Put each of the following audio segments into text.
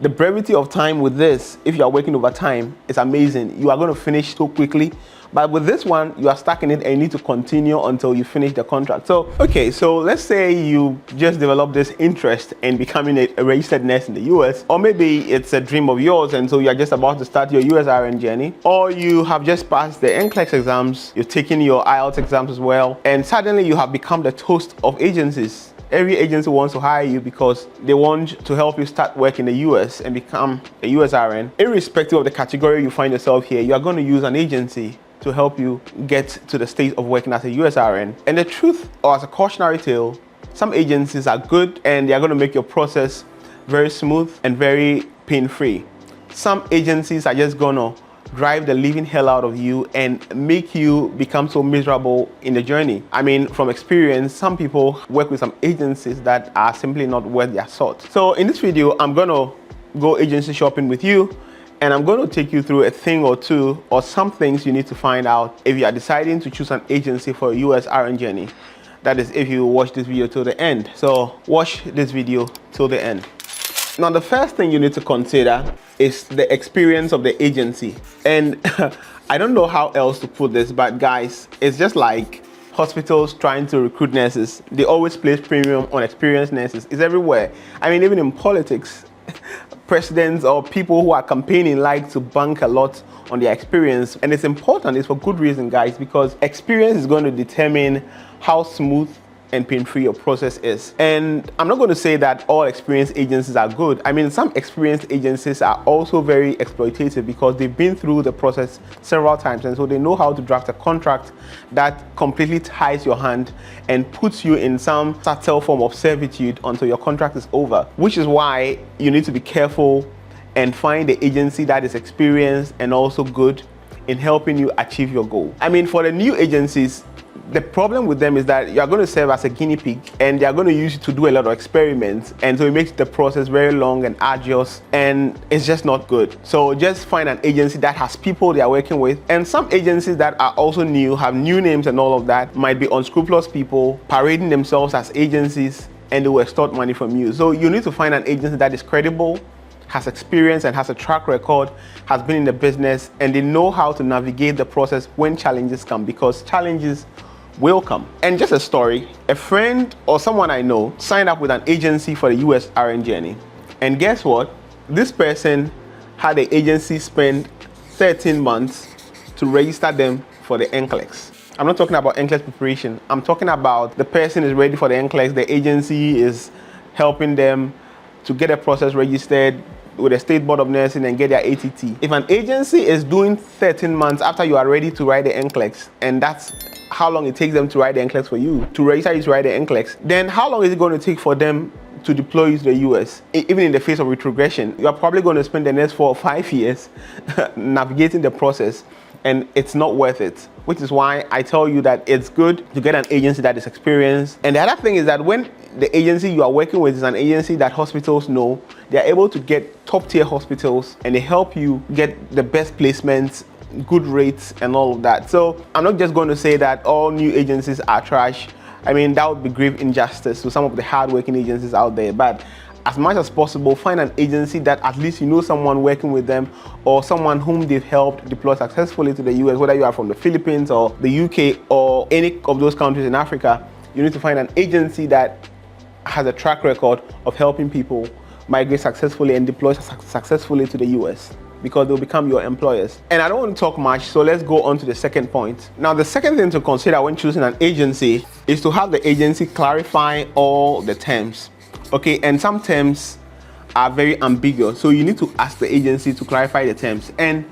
The brevity of time with this, if you are working overtime, is amazing. You are going to finish so quickly. But with this one, you are stuck in it and you need to continue until you finish the contract. So, okay, so let's say you just develop this interest in becoming a registered nurse in the US, or maybe it's a dream of yours and so you're just about to start your URSN journey, or you have just passed the NCLEX exams, you've taken your IELTS exams as well, and suddenly you have become the toast of agencies. Every agency wants to hire you because they want to help you start work in the US and become a URSN. Irrespective of the category you find yourself here, you are going to use an agency to help you get to the state of working as a URSN. And the truth, or as a cautionary tale, some agencies are good and they are going to make your process very smooth and very pain-free. Some agencies are just going to drive the living hell out of you and make you become so miserable in the journey. I mean, from experience, some people work with some agencies that are simply not worth their salt. So in this video, I'm gonna go agency shopping with you, and I'm going to take you through a thing or two or some things you need to find out if you are deciding to choose an agency for a URSN journey. That is, if you watch this video till the end. So watch this video till the end. Now, the first thing you need to consider is the experience of the agency. And I don't know how else to put this, but guys, it's just like hospitals trying to recruit nurses. They always place premium on experienced nurses. It's everywhere. I mean, even in politics, presidents or people who are campaigning like to bank a lot on their experience. And it's important, it's for good reason, guys, because experience is going to determine how smooth and pain-free your process is. And I'm not going to say that all experienced agencies are good. I mean, some experienced agencies are also very exploitative because they've been through the process several times, and so they know how to draft a contract that completely ties your hand and puts you in some subtle form of servitude until your contract is over, which is why you need to be careful and find the agency that is experienced and also good in helping you achieve your goal. I mean, for the new agencies, the problem with them is that you are going to serve as a guinea pig and they are going to use you to do a lot of experiments, and so it makes the process very long and arduous, and it's just not good. So just find an agency that has people they are working with. And some agencies that are also new, have new names and all of that, might be unscrupulous people parading themselves as agencies, and they will extort money from you. So you need to find an agency that is credible, has experience and has a track record, has been in the business, and they know how to navigate the process when challenges come, because challenges will come. And just a story, a friend or someone I know signed up with an agency for the URSN journey. And guess what? This person had the agency spend 13 months to register them for the NCLEX. I'm not talking about NCLEX preparation. I'm talking about the person is ready for the NCLEX. The agency is helping them to get a process registered with the State Board of Nursing and get their ATT. If an agency is doing 13 months after you are ready to write the NCLEX, and that's how long it takes them to write the NCLEX for you, to register you to write the NCLEX, then how long is it going to take for them to deploy you to the US? Even in the face of retrogression, you are probably going to spend the next 4 or 5 years navigating the process, and it's not worth it. Which is why I tell you that it's good to get an agency that is experienced. And the other thing is that when the agency you are working with is an agency that hospitals know, they are able to get top tier hospitals and they help you get the best placements, good rates and all of that. So I'm not just going to say that all new agencies are trash. I mean, that would be grave injustice to some of the hardworking agencies out there. But as much as possible, find an agency that at least you know someone working with them, or someone whom they've helped deploy successfully to the US, whether you are from the Philippines or the UK or any of those countries in Africa. You need to find an agency that has a track record of helping people migrate successfully and deploy successfully to the US, because they'll become your employers. And I don't want to talk much, so let's go on to the second point. Now, the second thing to consider when choosing an agency is to have the agency clarify all the terms. Okay, and some terms are very ambiguous, so you need to ask the agency to clarify the terms. And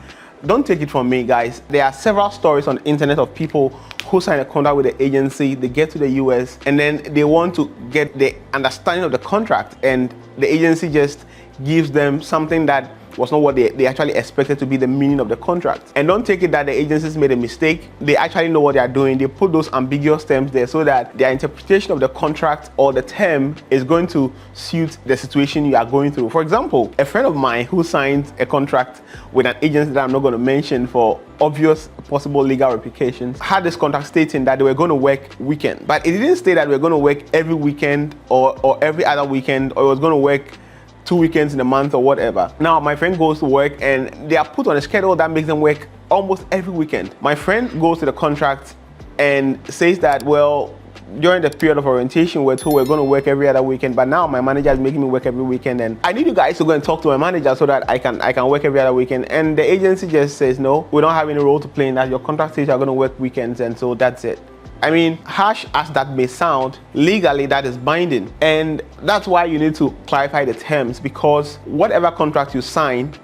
don't take it from me, guys. There are several stories on the internet of people who sign a contract with the agency, they get to the US, and then they want to get the understanding of the contract, and the agency just gives them something that was not what they actually expected to be the meaning of the contract. And don't take it that the agencies made a mistake. They actually know what they are doing. They put those ambiguous terms there so that their interpretation of the contract or the term is going to suit the situation you are going through. For example, a friend of mine who signed a contract with an agency that I'm not going to mention for obvious possible legal repercussions had this contract stating that they were going to work weekend, but it didn't state that we're going to work every weekend or every other weekend, or it was going to work 2 weekends in a month or whatever. Now my friend goes to work and they are put on a schedule that makes them work almost every weekend. My friend goes to the contract and says that, well, during the period of orientation, we're told we're going to work every other weekend, but now my manager is making me work every weekend, and I need you guys to go and talk to my manager so that I can work every other weekend. And the agency just says, no, we don't have any role to play in that. Your contract says you're going to work weekends, and so that's it. I mean, harsh as that may sound, legally that is binding, and that's why you need to clarify the terms, because whatever contract you sign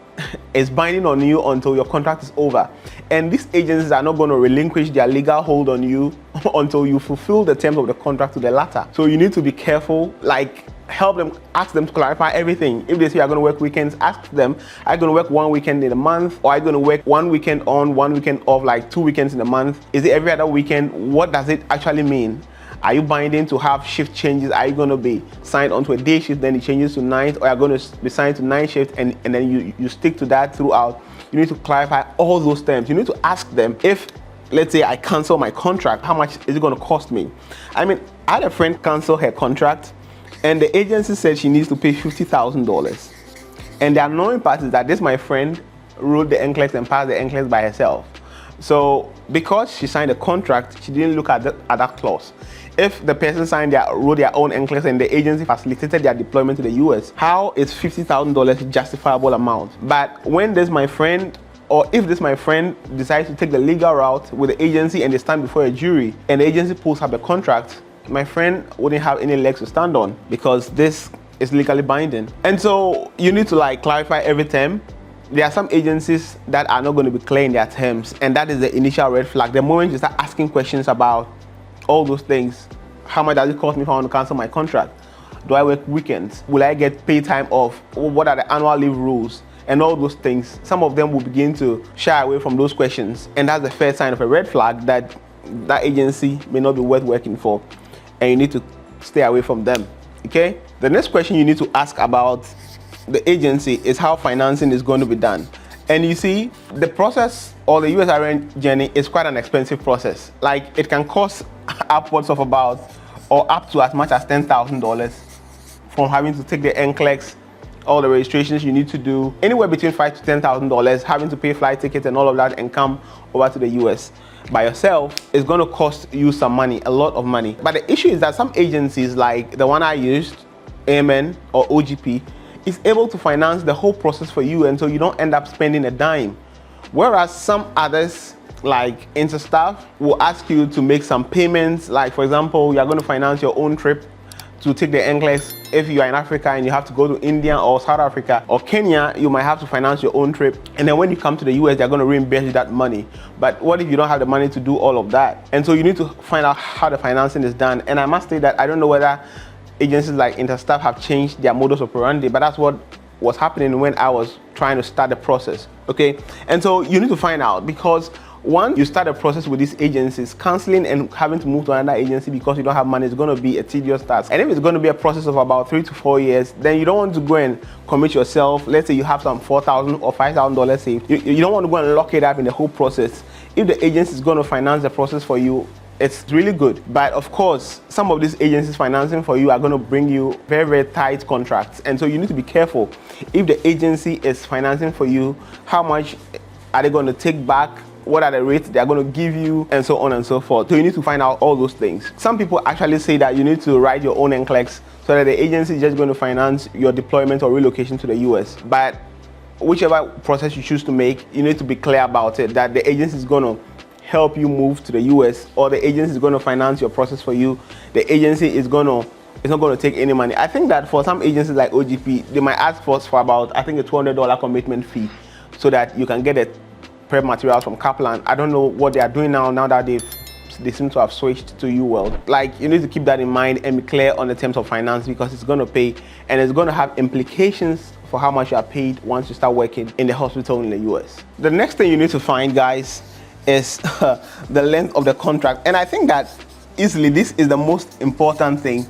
is binding on you until your contract is over. And these agencies are not going to relinquish their legal hold on you until you fulfill the terms of the contract to the latter. So you need to be careful, like help them, ask them to clarify everything. If they say you're going to work weekends, ask them, are you going to work 1 weekend in a month, or are you going to work 1 weekend on, 1 weekend off, like 2 weekends in a month? Is it every other weekend? What does it actually mean? Are you binding to have shift changes? Are you going to be signed onto a day shift, then it changes to night, or are you going to be signed to night shift and then you stick to that throughout? You need to clarify all those terms. You need to ask them, if, let's say I cancel my contract, how much is it going to cost me? I mean, I had a friend cancel her contract and the agency said she needs to pay $50,000. And the annoying part is that this, my friend, wrote the NCLEX and passed the NCLEX by herself. So because she signed a contract, she didn't look at that clause. If the person wrote their own NCLEX and the agency facilitated their deployment to the US, how is $50,000 a justifiable amount? But when this my friend, or if this my friend decides to take the legal route with the agency and they stand before a jury and the agency pulls up a contract, my friend wouldn't have any legs to stand on because this is legally binding. And so you need to like clarify every term. There are some agencies that are not going to be clear in their terms, and that is the initial red flag. The moment you start asking questions about all those things, how much does it cost me if I want to cancel my contract? Do I work weekends? Will I get paid time off? What are the annual leave rules? And all those things. Some of them will begin to shy away from those questions, and that's the first sign of a red flag that that agency may not be worth working for, and you need to stay away from them. Okay? The next question you need to ask about the agency is how financing is going to be done. And you see, the process or the USRN journey is quite an expensive process. Like, it can cost upwards of about, or up to as much as $10,000 from having to take the NCLEX, all the registrations you need to do, anywhere between $5,000 to $10,000, having to pay flight tickets and all of that and come over to the US by yourself is going to cost you some money, a lot of money. But the issue is that some agencies, like the one I used, AMN or OGP, is able to finance the whole process for you, and so you don't end up spending a dime. Whereas some others, like Interstaff, will ask you to make some payments. Like, for example, you're going to finance your own trip to take the NCLEX. If you are in Africa and you have to go to India or South Africa or Kenya, you might have to finance your own trip. And then when you come to the US, they're going to reimburse you that money. But what if you don't have the money to do all of that? And so you need to find out how the financing is done. And I must say that I don't know whether agencies like Interstaff have changed their modus operandi, but that's what was happening when I was trying to start the process. Okay? And so you need to find out, because once you start a process with these agencies, canceling and having to move to another agency because you don't have money is going to be a tedious task. And if it's going to be a process of about 3 to 4 years, then you don't want to go and commit yourself. Let's say you have some $4,000 or $5,000 saved. You don't want to go and lock it up in the whole process. If the agency is going to finance the process for you, it's really good. But of course, some of these agencies financing for you are going to bring you very, very tight contracts. And so you need to be careful. If the agency is financing for you, how much are they going to take back? What are the rates they're going to give you, and so on and so forth. So you need to find out all those things. Some people actually say that you need to write your own NCLEX so that the agency is just going to finance your deployment or relocation to the US. But whichever process you choose to make, you need to be clear about it, that the agency is going to help you move to the US, or the agency is going to finance your process for you. The agency is not going to take any money. I think that for some agencies like OGP, they might ask for about, I think, a $200 commitment fee so that you can get it prep materials from Kaplan. I don't know what they are doing now that they seem to have switched to UWorld. Like, you need to keep that in mind and be clear on the terms of finance, because it's going to pay and it's going to have implications for how much you are paid once you start working in the hospital in the US. The next thing you need to find, guys, is the length of the contract. And I think that easily this is the most important thing.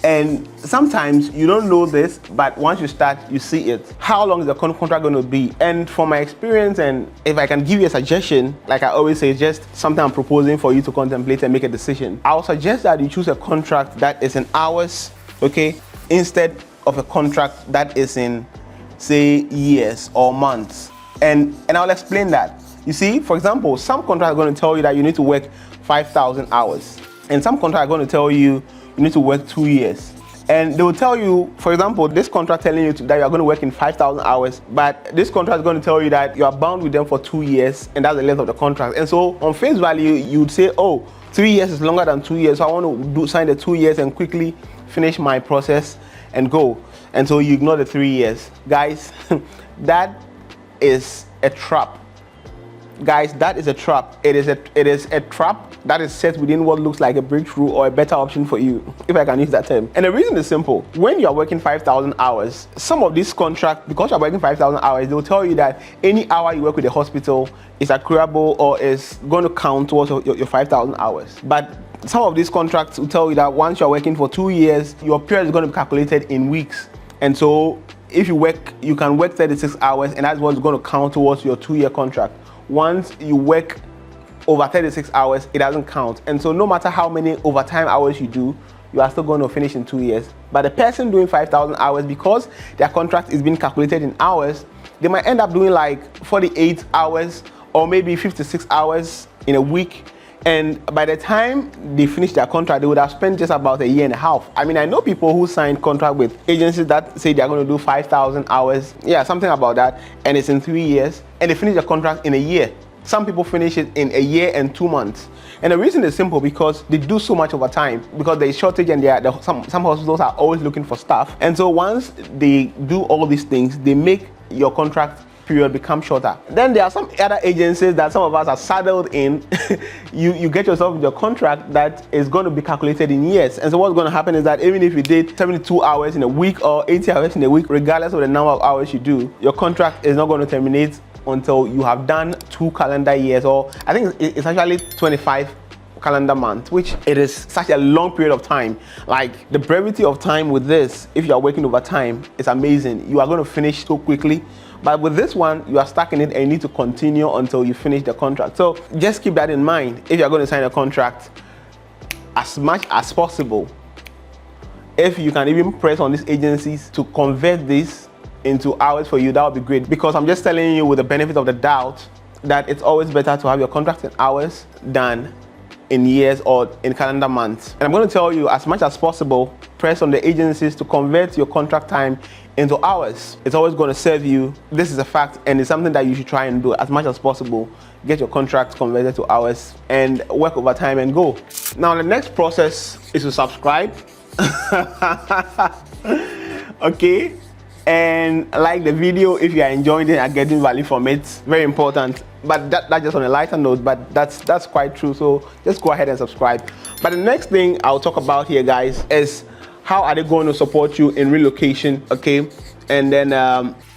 And sometimes you don't know this, but once you start, you see it. How long is the contract going to be? And from my experience, and if I can give you a suggestion, like I always say, just something I'm proposing for you to contemplate and make a decision. I'll suggest that you choose a contract that is in hours, okay, instead of a contract that is in, say, years or months. And I'll explain that. You see, for example, some contracts are going to tell you that you need to work 5,000 hours. And some contracts are going to tell you you need to work 2 years. And they will tell you, for example, this contract telling you that you are going to work in 5,000 hours, but this contract is going to tell you that you are bound with them for 2 years, and that's the length of the contract. And so on face value, you would say, oh, 3 years is longer than 2 years, so I want to sign the 2 years and quickly finish my process and go. And so you ignore the 3 years. Guys, that is a trap. Guys, that is a trap. It is a trap that is set within what looks like a breakthrough or a better option for you, if I can use that term. And the reason is simple. When you are working 5,000 hours, some of these contracts, because you are working 5,000 hours, they'll tell you that any hour you work with the hospital is accruable or is going to count towards your 5,000 hours. But some of these contracts will tell you that once you're working for 2 years, your period is going to be calculated in weeks. And so if you can work 36 hours, and that's what's going to count towards your 2-year contract. Once you work over 36 hours, it doesn't count. And so no matter how many overtime hours you do, you are still going to finish in 2 years. But the person doing 5,000 hours, because their contract is being calculated in hours, they might end up doing like 48 hours or maybe 56 hours in a week. And by the time they finish their contract, they would have spent just about a year and a half. I mean, I know people who signed contract with agencies that say they're going to do 5,000 hours, yeah, something about that, and it's in 3 years, and they finish the contract in a year. Some people finish it in a year and 2 months. And the reason is simple, because they do so much overtime, because there's shortage and some hospitals are always looking for staff. And so once they do all these things, they make your contract period become shorter. Then there are some other agencies that some of us are saddled in. you get yourself your contract that is going to be calculated in years. And so what's going to happen is that even if you did 72 hours in a week or 80 hours in a week, regardless of the number of hours you do, your contract is not going to terminate until you have done 2 calendar years, or I think it's actually 25 calendar months, which it is such a long period of time. Like, the brevity of time with this, if you are working overtime, is amazing. You are going to finish so quickly. But with this one, you are stuck in it and you need to continue until you finish the contract. So just keep that in mind. If you're going to sign a contract, as much as possible, if you can even press on these agencies to convert this into hours for you, that would be great. Because I'm just telling you with the benefit of the doubt that it's always better to have your contract in hours than in years or in calendar months. And I'm going to tell you, as much as possible, press on the agencies to convert your contract time into hours. It's always going to serve you. This is a fact, and it's something that you should try and do as much as possible. Get your contract converted to hours and work overtime and go. Now, the next process is to subscribe. Okay, and like the video if you are enjoying it and getting value from it. Very important. But that's just on a lighter note, but that's quite true. So just go ahead and subscribe. But the next thing I'll talk about here, guys, is how are they going to support you in relocation, okay? And then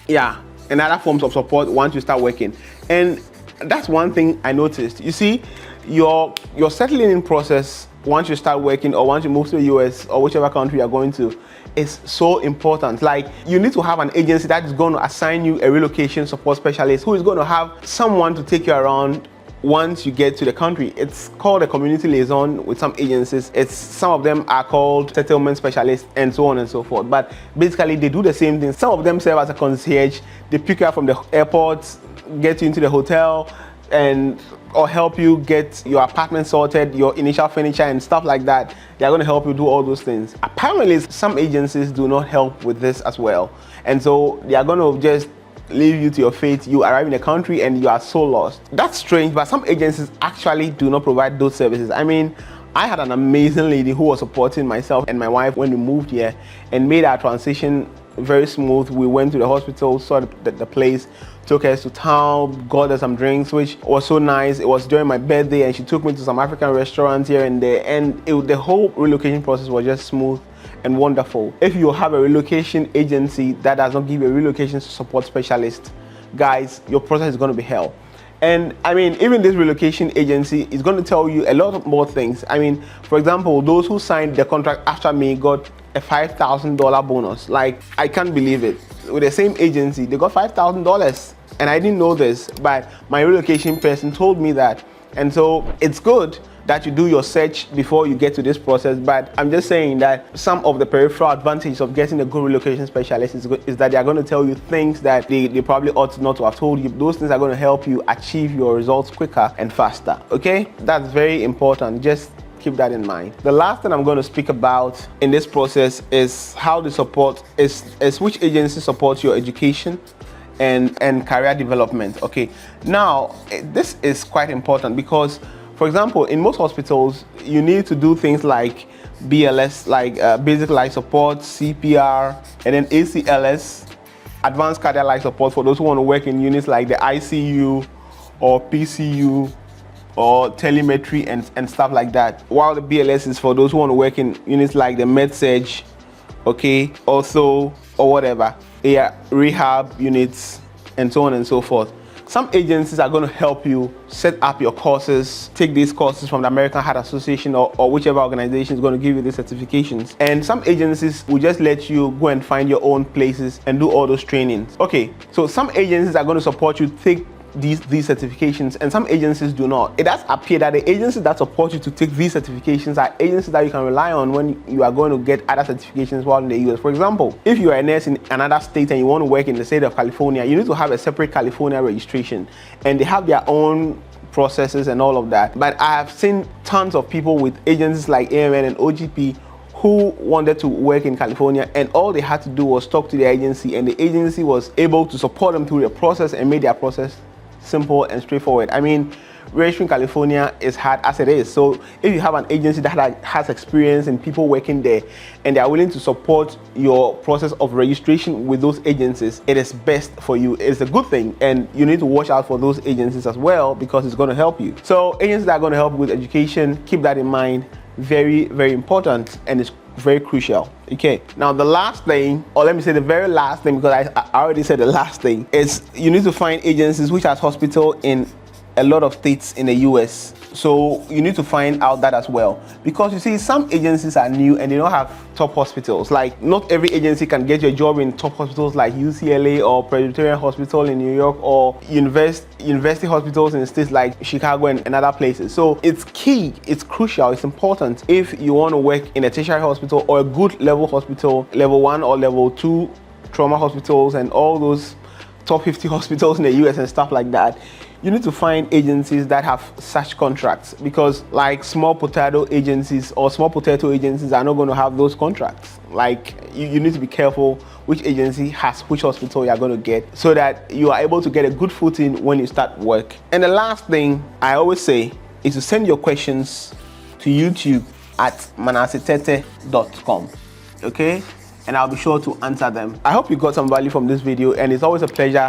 yeah, and other forms of support once you start working. And that's one thing I noticed. You see, your settling in process once you start working, or once you move to the US or whichever country you're going to, is so important. Like, you need to have an agency that is going to assign you a relocation support specialist who is going to have someone to take you around once you get to the country. It's called a community liaison with some agencies. Some of them are called settlement specialists and so on and so forth. But basically they do the same thing. Some of them serve as a concierge. They pick you up from the airport, get you into the hotel, or help you get your apartment sorted, your initial furniture and stuff like that. They're going to help you do all those things. Apparently, some agencies do not help with this as well. And so they are going to just leave you to your fate. You arrive in the country and you are so lost. That's strange, but some agencies actually do not provide those services. I mean, I had an amazing lady who was supporting myself and my wife when we moved here and made our transition very smooth. We went to the hospital, saw the place, took us to town, got us some drinks, which was so nice. It was during my birthday and she took me to some African restaurants here and there, and the whole relocation process was just smooth and wonderful. If you have a relocation agency that does not give you a relocation support specialist, guys, your process is going to be hell. And I mean, even this relocation agency is going to tell you a lot more things. I mean, for example, those who signed the contract after me got a $5,000 bonus. Like, I can't believe it. With the same agency, they got $5,000. And I didn't know this, but my relocation person told me that And so it's good that you do your search before you get to this process, but I'm just saying that some of the peripheral advantages of getting a good relocation specialist is that they're going to tell you things that they probably ought not to have told you. Those things are going to help you achieve your results quicker and faster. Okay, that's very important. Just keep that in mind. The last thing I'm going to speak about in this process is how the support is which agency supports your education and career development. Okay, now this is quite important because, for example, in most hospitals you need to do things like BLS, like basic life support, CPR, and then ACLS, advanced cardiac life support, for those who want to work in units like the ICU or PCU or telemetry and stuff like that, while the BLS is for those who want to work in units like the med-surg, okay, also, or whatever, rehab units, and so on and so forth. Some agencies are going to help you set up your courses, take these courses from the American Heart Association or whichever organization is going to give you these certifications. And some agencies will just let you go and find your own places and do all those trainings. Okay, so some agencies are going to support you take these certifications, and some agencies do not. It does appear that the agencies that support you to take these certifications are agencies that you can rely on when you are going to get other certifications while in the US. For example, if you are a nurse in another state and you want to work in the state of California, you need to have a separate California registration, and they have their own processes and all of that. But I have seen tons of people with agencies like AMN and OGP who wanted to work in California, and all they had to do was talk to the agency, and the agency was able to support them through the process and made their process simple and straightforward. I mean, registering California is hard as it is. So if you have an agency that has experience and people working there and they are willing to support your process of registration with those agencies, it is best for you. It's a good thing, and you need to watch out for those agencies as well because it's going to help you. So agencies that are going to help you with education, keep that in mind. Very, very important, and it's very crucial. Okay, now the last thing, or let me say the very last thing, because I already said the last thing, is you need to find agencies which has hospital in a lot of states in the US. So you need to find out that as well, because you see, some agencies are new and they don't have top hospitals. Like, not every agency can get you a job in top hospitals like UCLA or Presbyterian Hospital in New York or university hospitals in states like Chicago and other places. So it's key, it's crucial, it's important if you want to work in a tertiary hospital or a good level hospital, level 1 or level 2 trauma hospitals and all those top 50 hospitals in the US and stuff like that. You need to find agencies that have such contracts, because like small potato agencies are not going to have those contracts. Like, you need to be careful which agency has which hospital you are going to get, so that you are able to get a good footing when you start work. And the last thing I always say is to send your questions to YouTube at manasetete.com. Okay, and I'll be sure to answer them. I hope you got some value from this video, and it's always a pleasure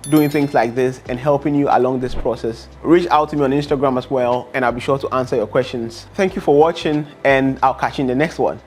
doing things like this and helping you along this process. Reach out to me on Instagram as well, and I'll be sure to answer your questions. Thank you for watching, and I'll catch you in the next one.